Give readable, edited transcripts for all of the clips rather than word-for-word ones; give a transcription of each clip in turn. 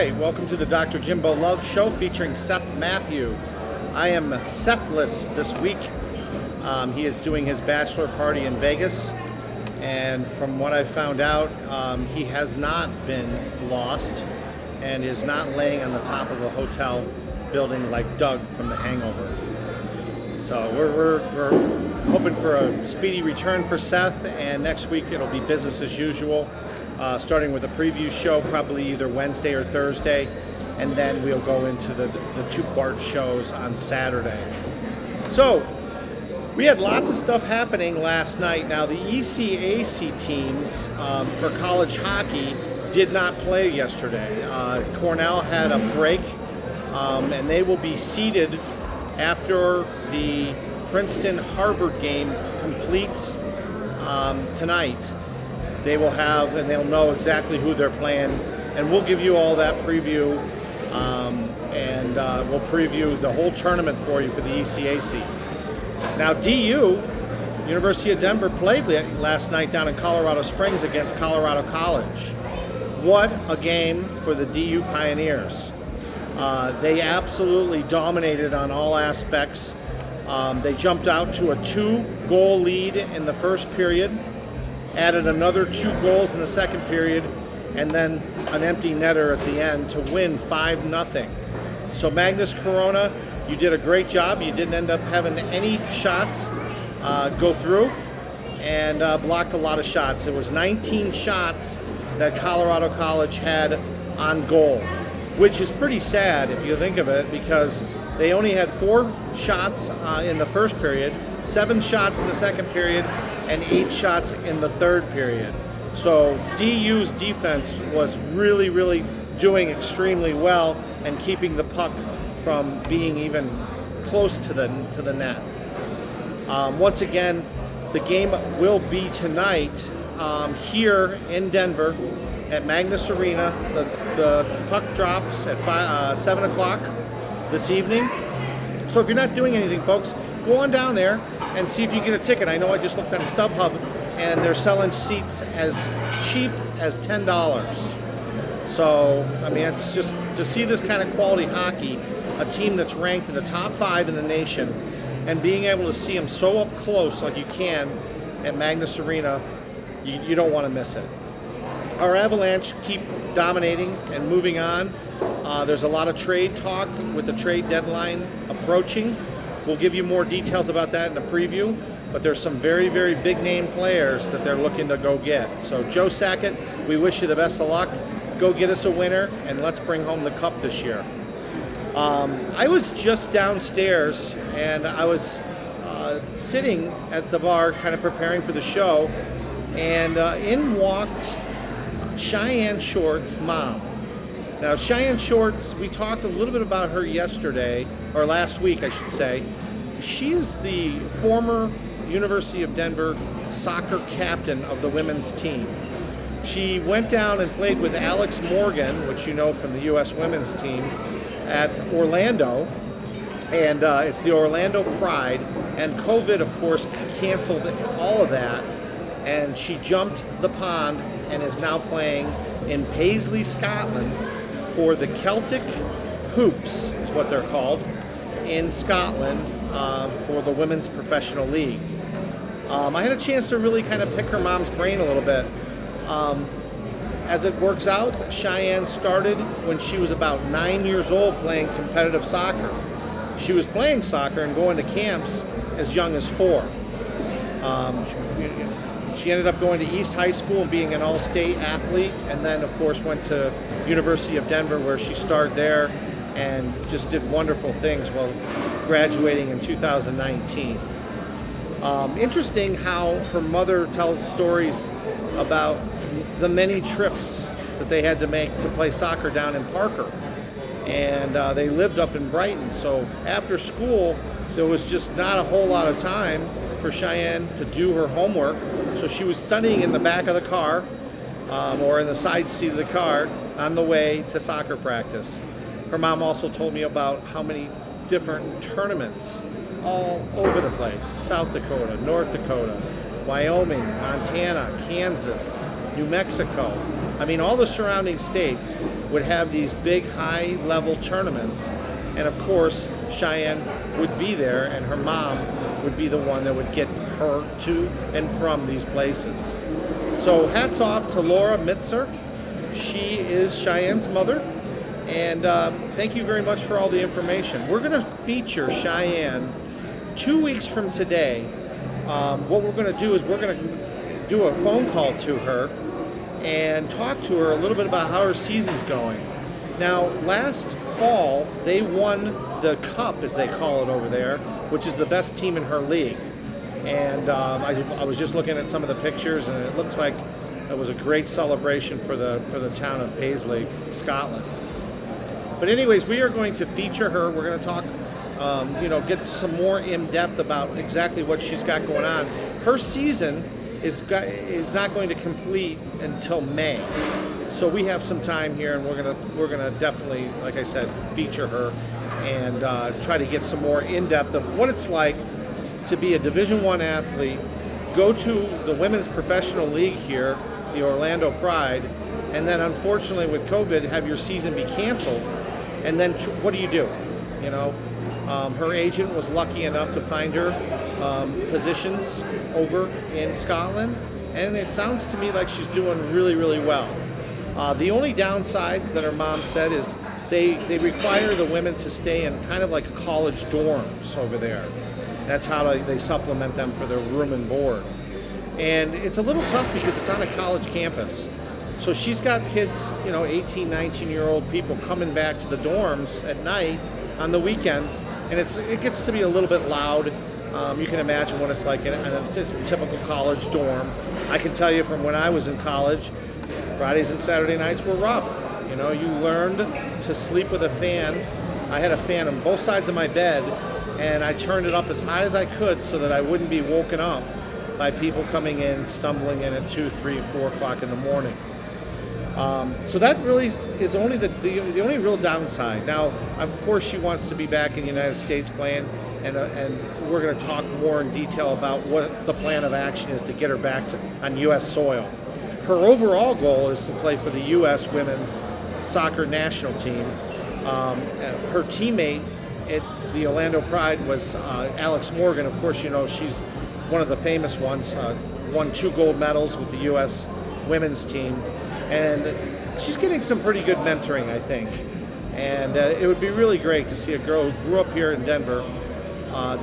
right, welcome to the Dr. Jimbo Love Show featuring Seth Matthew. I am Sethless this week. He is doing his bachelor party in Vegas, and from what I found out, he has not been lost and is not laying on the top of a hotel building like Doug from The Hangover. So we're hoping for a speedy return for Seth, and next week it'll be business as usual. Starting with a preview show, probably either Wednesday or Thursday, and then we'll go into the two-part shows on Saturday. So, we had lots of stuff happening last night. Now, the ECAC teams for college hockey did not play yesterday. Cornell had a break, and they will be seeded after the Princeton-Harvard game completes tonight. They will have, and they'll know exactly who they're playing, and we'll give you all that preview, and we'll preview the whole tournament for you for the ECAC. Now, DU, University of Denver, played last night down in Colorado Springs against Colorado College. What a game for the DU Pioneers. They absolutely dominated on all aspects. They jumped out to a 2-goal lead in the first period, added another 2 goals in the second period, and then an empty netter at the end to win 5-0. So Magnus Corona, you did a great job. You didn't end up having any shots go through, and blocked a lot of shots. It was 19 shots that Colorado College had on goal, which is pretty sad if you think of it, because they only had 4 shots in the first period, 7 shots in the second period, and 8 shots in the third period. So DU's defense was really doing extremely well and keeping the puck from being even close to the net. Once again, the game will be tonight here in Denver at Magnus Arena. The puck drops at 7 o'clock this evening. So if you're not doing anything, folks, go on down there and see if you get a ticket. I know I just looked on StubHub, and they're selling seats as cheap as $10. So, I mean, it's just to see this kind of quality hockey, a team that's ranked in the top 5 in the nation, and being able to see them so up close like you can at Magnus Arena, you don't want to miss it. Our Avalanche keep dominating and moving on. There's a lot of trade talk with the trade deadline approaching. We'll give you more details about that in the preview, but there's some very big name players that they're looking to go get. So Joe Sackett, we wish you the best of luck. Go get us a winner, and let's bring home the cup this year. I was just downstairs, and I was sitting at the bar kind of preparing for the show, and in walked Cheyenne Short's mom. Now, Cheyenne Shorts, we talked a little bit about her yesterday, or last week, I should say. She is the former University of Denver soccer captain of the women's team. She went down and played with Alex Morgan, which you know from the U.S. women's team, at Orlando, and it's the Orlando Pride, and COVID, of course, canceled all of that, and she jumped the pond and is now playing in Paisley, Scotland, for the Celtic Hoops, is what they're called, in Scotland for the Women's Professional League. I had a chance to really kind of pick her mom's brain a little bit. As it works out, Cheyenne started when she was about 9 years old playing competitive soccer. She was playing soccer and going to camps as young as 4. She ended up going to East High School and being an all-state athlete, and then, of course, went to University of Denver, where she starred there and just did wonderful things while graduating in 2019. Interesting how her mother tells stories about the many trips that they had to make to play soccer down in Parker. And they lived up in Brighton, so after school, there was just not a whole lot of time for Cheyenne to do her homework, so she was studying in the back of the car or in the side seat of the car on the way to soccer practice. Her mom also told me about how many different tournaments all over the place: South Dakota, North Dakota, Wyoming, Montana, Kansas, New Mexico. I mean, all the surrounding states would have these big high-level tournaments, and of course, Cheyenne would be there, and her mom would be the one that would get her to and from these places. So hats off to Laura Mitzer. She is Cheyenne's mother, and thank you very much for all the information. We're going to feature Cheyenne 2 weeks from today. What we're going to do is we're going to do a phone call to her and talk to her a little bit about how her season's going. Now, last fall, they won the Cup, as they call it over there, which is the best team in her league. And I was just looking at some of the pictures, and it looks like it was a great celebration for the town of Paisley, Scotland. But anyways, we are going to feature her. We're going to talk, get some more in-depth about exactly what she's got going on. Her season is not going to complete until May. So we have some time here, and we're gonna definitely, like I said, feature her and try to get some more in-depth of what it's like to be a Division I athlete, go to the women's professional league here, the Orlando Pride, and then unfortunately with COVID have your season be canceled, and then what do you do? Her agent was lucky enough to find her positions over in Scotland, and it sounds to me like she's doing really, really well. The only downside that her mom said is they require the women to stay in kind of like college dorms over there. That's how they supplement them for their room and board. And it's a little tough because it's on a college campus. So she's got kids, 18, 19-year-old people coming back to the dorms at night on the weekends, and it gets to be a little bit loud. You can imagine what it's like in a typical college dorm. I can tell you from when I was in college, Fridays and Saturday nights were rough. You learned to sleep with a fan. I had a fan on both sides of my bed, and I turned it up as high as I could so that I wouldn't be woken up by people coming in, stumbling in at 2, 3, 4 o'clock in the morning. So that really is only the only real downside. Now, of course, she wants to be back in the United States playing, and we're going to talk more in detail about what the plan of action is to get her back on U.S. soil. Her overall goal is to play for the U.S. women's soccer national team. Her teammate at the Orlando Pride was Alex Morgan. Of course, she's one of the famous ones, won 2 gold medals with the U.S. women's team. And she's getting some pretty good mentoring, I think. And it would be really great to see a girl who grew up here in Denver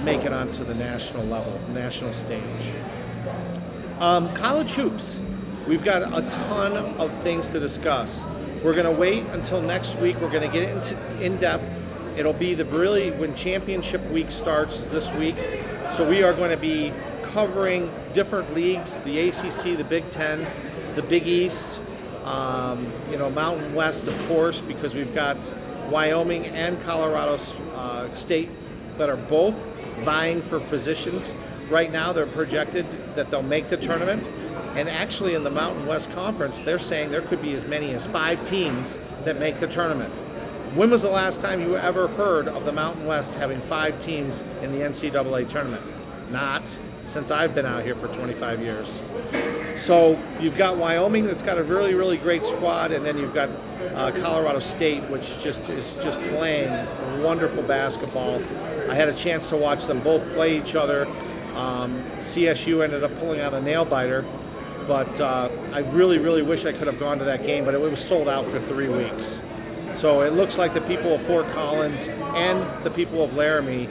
make it onto the national level, national stage. College hoops. We've got a ton of things to discuss. We're going to wait until next week. We're going to get into in-depth. It'll be when championship week starts is this week. So we are going to be covering different leagues, the ACC, the Big Ten, the Big East, Mountain West, of course, because we've got Wyoming and Colorado State that are both vying for positions. Right now, they're projected that they'll make the tournament. And actually, in the Mountain West Conference, they're saying there could be as many as 5 teams that make the tournament. When was the last time you ever heard of the Mountain West having 5 teams in the NCAA tournament? Not since I've been out here for 25 years. So you've got Wyoming that's got a really, really great squad, and then you've got Colorado State, which is just playing wonderful basketball. I had a chance to watch them both play each other. CSU ended up pulling out a nail-biter, but I really, really wish I could have gone to that game, but it was sold out for 3 weeks. So it looks like the people of Fort Collins and the people of Laramie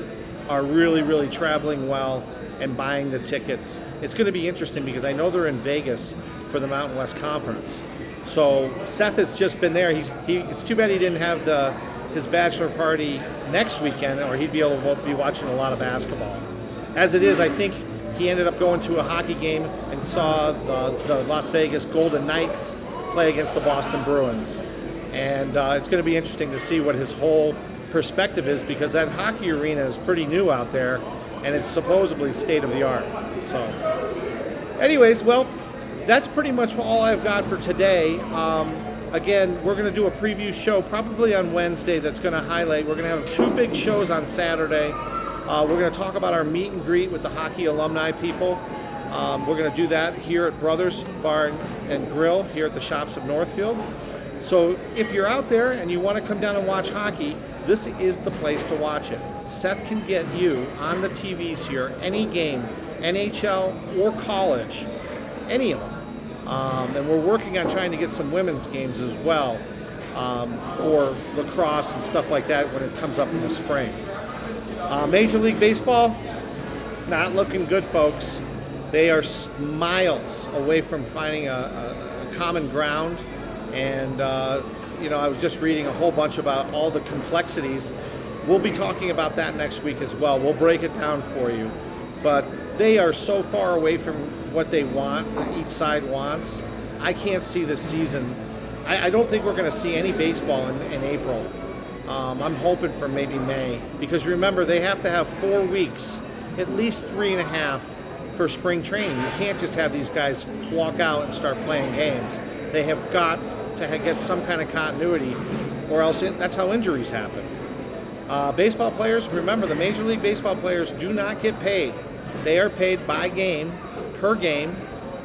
are really, really traveling well and buying the tickets. It's going to be interesting because I know they're in Vegas for the Mountain West Conference. So Seth has just been there. It's too bad he didn't have his bachelor party next weekend, or he'd be able to be watching a lot of basketball. As it is, I think he ended up going to a hockey game and saw the Las Vegas Golden Knights play against the Boston Bruins. And it's going to be interesting to see what his whole perspective is, because that hockey arena is pretty new out there, and it's supposedly state-of-the-art. So anyways, well, that's pretty much all I've got for today. Again, we're going to do a preview show probably on Wednesday that's going to highlight. We're going to have 2 big shows on Saturday. We're going to talk about our meet and greet with the hockey alumni people. We're going to do that here at Brothers Bar and Grill here at the Shops of Northfield. So if you're out there and you want to come down and watch hockey, this is the place to watch it. Seth can get you on the TVs here, any game, NHL or college, any of them. And we're working on trying to get some women's games as well for lacrosse and stuff like that when it comes up in the spring. Major League Baseball, not looking good, folks. They are miles away from finding a common ground. And, I was just reading a whole bunch about all the complexities. We'll be talking about that next week as well. We'll break it down for you. But they are so far away from what they want, what each side wants. I can't see this season. I don't think we're going to see any baseball in April. I'm hoping for maybe May. Because remember, they have to have 4 weeks, at least 3.5 for spring training. You can't just have these guys walk out and start playing games. They have got to get some kind of continuity, or else that's how injuries happen. Baseball players, remember, the Major League Baseball players do not get paid. They are paid by game, per game,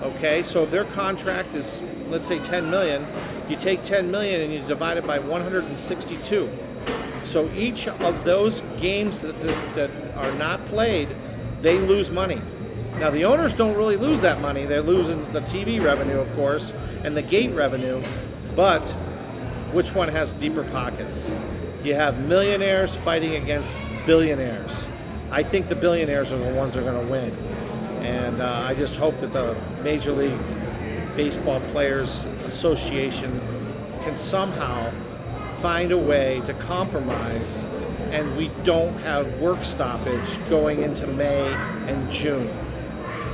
okay? So if their contract is, let's say, $10 million, you take $10 million and you divide it by 162. So each of those games that are not played, they lose money. Now, the owners don't really lose that money. They're losing the TV revenue, of course, and the gate revenue, but which one has deeper pockets? You have millionaires fighting against billionaires. I think the billionaires are the ones that are going to win. And I just hope that the Major League Baseball Players Association can somehow find a way to compromise and we don't have work stoppage going into May and June.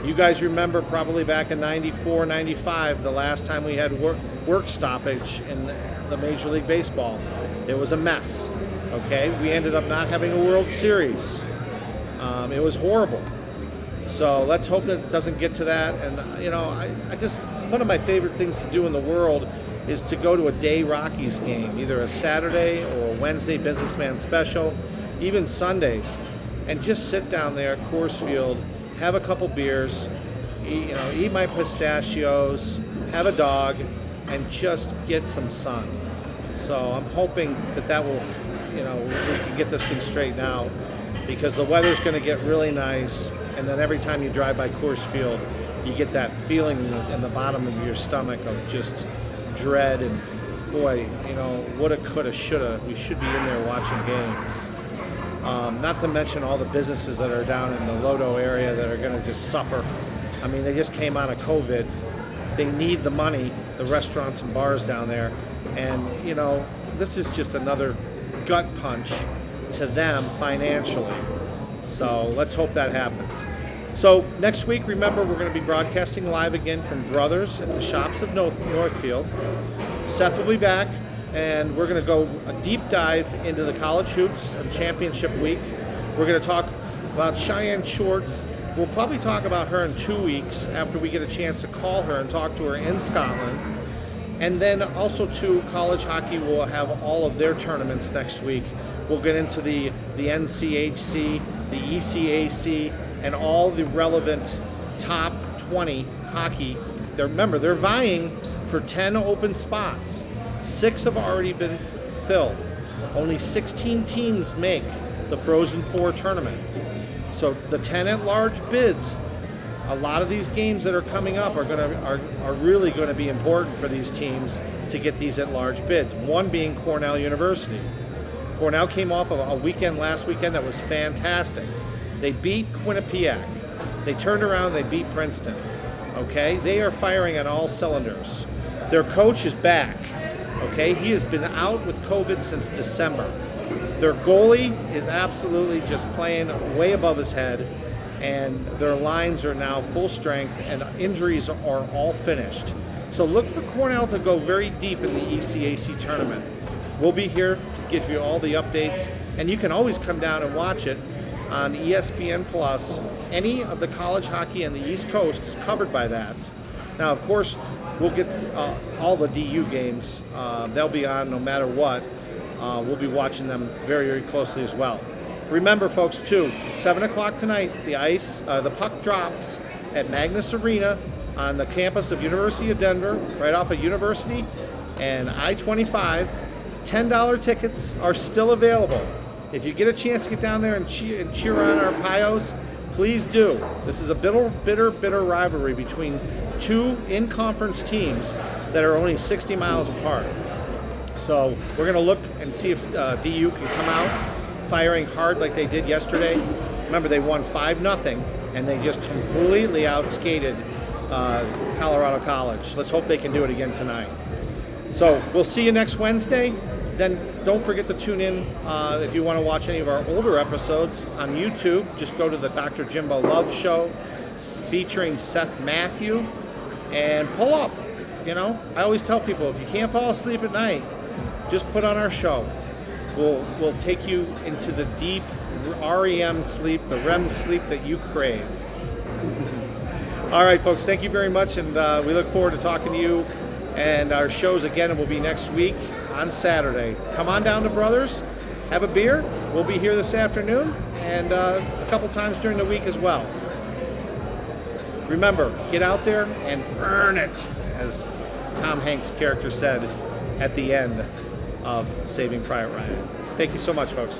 You guys remember probably back in 94, 95, the last time we had work stoppage in the Major League Baseball. It was a mess, okay? We ended up not having a World Series. It was horrible. So let's hope that it doesn't get to that. And, I just, one of my favorite things to do in the world is to go to a day Rockies game, either a Saturday or a Wednesday businessman special, even Sundays, and just sit down there at Coors Field, have a couple beers, eat my pistachios, have a dog, and just get some sun. So I'm hoping that will, we can get this thing straightened out, because the weather's going to get really nice, and then every time you drive by Coors Field, you get that feeling in the bottom of your stomach of just dread and, boy, woulda, coulda, shoulda. We should be in there watching games. Not to mention all the businesses that are down in the Lodo area that are going to just suffer. I mean, they just came out of COVID. They need the money, the restaurants and bars down there. And, this is just another gut punch to them financially. So let's hope that happens. So next week, remember, we're going to be broadcasting live again from Brothers at the Shops of Northfield. Seth will be back, and we're going to go a deep dive into the college hoops and championship week. We're going to talk about Cheyenne Shorts. We'll probably talk about her in 2 weeks after we get a chance to call her and talk to her in Scotland. And then also, too, college hockey will have all of their tournaments next week. We'll get into the NCHC, the ECAC, and all the relevant top 20 hockey. Remember, they're vying for 10 open spots. 6 have already been filled. Only 16 teams make the Frozen Four tournament. So the 10 at-large bids, a lot of these games that are coming up are really going to be important for these teams to get these at-large bids. One being Cornell University. Cornell came off of a weekend last weekend that was fantastic. They beat Quinnipiac. They turned around, they beat Princeton. Okay? They are firing on all cylinders. Their coach is back. Okay? He has been out with COVID since December. Their goalie is absolutely just playing way above his head, and their lines are now full strength, and injuries are all finished. So look for Cornell to go very deep in the ECAC tournament. We'll be here to give you all the updates, and you can always come down and watch it on ESPN Plus. Any of the college hockey on the East Coast is covered by that. Now, of course, we'll get all the DU games. They'll be on no matter what. We'll be watching them very, very closely as well. Remember, folks, too, at 7 o'clock tonight, the puck drops at Magnus Arena on the campus of University of Denver, right off of University and I-25. $10 tickets are still available. If you get a chance to get down there and cheer on our Pios, please do. This is a bitter rivalry between two in-conference teams that are only 60 miles apart. So we're going to look and see if DU can come out firing hard like they did yesterday. Remember, they won 5-0, and they just completely outskated Colorado College. Let's hope they can do it again tonight. So we'll see you next Wednesday. Then don't forget to tune in if you want to watch any of our older episodes on YouTube. Just go to the Dr. Jimbo Love Show featuring Seth Matthew and pull up. You know, I always tell people, if you can't fall asleep at night, just put on our show. We'll take you into the deep REM sleep, the REM sleep that you crave. All right, folks, thank you very much, and we look forward to talking to you. And our shows again will be next week on Saturday. Come on down to Brothers, have a beer. We'll be here this afternoon and a couple times during the week as well. Remember, get out there and earn it, as Tom Hanks' character said at the end of Saving Private Ryan. Thank you so much, folks.